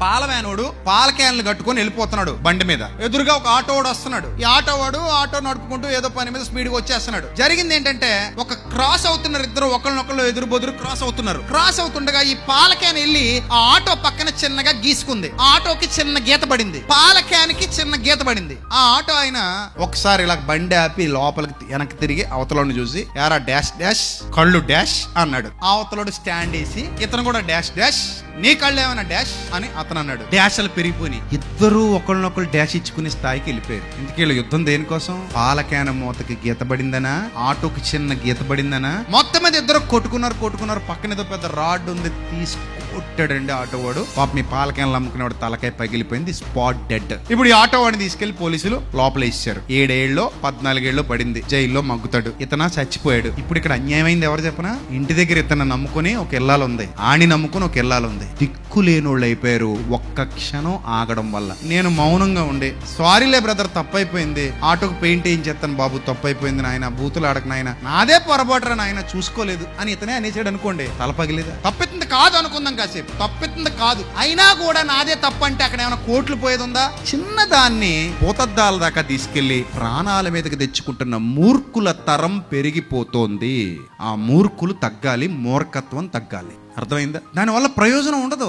పాల వ్యానుడు పాల క్యాన్లు కట్టుకొని వెళ్ళిపోతున్నాడు బండి మీద. ఎదురుగా ఒక ఆటో వాడు వస్తున్నాడు. ఈ ఆటో నడుపుకుంటూ ఏదో పని మీద స్పీడ్ గా వచ్చేస్తున్నాడు. జరిగింది ఏంటంటే, ఒక క్రాస్ అవుతున్నారు ఇద్దరు, ఒకళ్ళనొకళ్ళు ఎదురు బొదురు క్రాస్ అవుతున్నారు. క్రాస్ అవుతుండగా ఈ పాల క్యాన్ వెళ్ళి ఆ ఆటో పక్కన చిన్నగా గీసుకుంది. ఆ ఆటోకి చిన్న గీత పడింది, పాల క్యాన్ కి చిన్న గీత పడింది. ఆ ఆటో ఆయన ఒకసారి ఇలా బండి ఆపి లోపలికి వెనక్కి తిరిగి అవతలని చూసి, యారా డాష్ డాష్ కళ్ళు డాష్ అన్నాడు. అవతలోడు స్టాండ్ వేసి ఇతను కూడా డాష్ డాష్, నీ కళ్ళు ఏమైనా డాష్ అని అతను అన్నాడు. డాష్లు పెరిగిపోయి ఇద్దరు ఒకళ్ళనొకళ్ళు డాష్ ఇచ్చుకునే స్థాయికి వెళ్ళిపోయారు. ఇందుకే యుద్ధం దేనికోసం? పాల క్యాన్ మూతకి గీత పడిందనా, ఆటోకి చిన్న గీత పడిందనా, మొత్తం మీద ఇద్దరు కొట్టుకున్నారు. పక్కన ఏదో పెద్ద రాడ్ ఉంది, తీసుకొట్టాడండి ఆటో వాడు. పాప మీ పాల క్యాన్లు అమ్ముకునేవాడు తలకాయ పగిలిపోయింది, స్పాట్ డెడ్. ఇప్పుడు ఈ ఆటో వాడిని తీసుకెళ్లి పోలీసులు లోపల ఇచ్చారు. 7 ఏళ్ళలో 14 ఏళ్ళలో పడింది, జైల్లో మగ్గుతాడు. ఇతను చచ్చిపోయాడు. ఇప్పుడు ఇక్కడ అన్యాయమైంది ఎవరు చెప్పనా? ఇంటి దగ్గర ఇతను నమ్ముకుని ఒక ఇల్లాలు ఉంది, ఆని నమ్ముకుని ఒక ఇల్లాలు ఉంది. దిక్కులేనోళ్ళు అయిపోయారు ఒక్క క్షణం ఆగడం వల్ల. నేను మౌనంగా ఉండే, సారీలే బ్రదర్ తప్పైపోయింది, ఆటోకు పెయింట్ ఏం చేస్తాను బాబు, తప్పైపోయింది నాయన, బూతులు ఆడక నాయన, నాదే పొరపాటురా నాయన, చూసుకోలేదు అని ఇతనే అనేసాడు అనుకోండి, తల పగిలేదా? తప్పెత్తుంది కాదు అనుకుందాం కాసేపు, తప్పెత్తుంది కాదు, అయినా కూడా నాదే తప్పంటే అక్కడ ఏమైనా కోట్లు పోయేది ఉందా? చిన్నదాన్ని భూతద్దాల దాకా తీసుకెళ్లి ప్రాణాల మీదకి తెచ్చుకుంటున్న మూర్ఖుల తరం పెరిగిపోతోంది. ఆ మూర్ఖులు తగ్గాలి, మూర్ఖత్వం తగ్గాలి. అర్థమైందా? దానివల్ల ప్రయోజనం ఉండదు.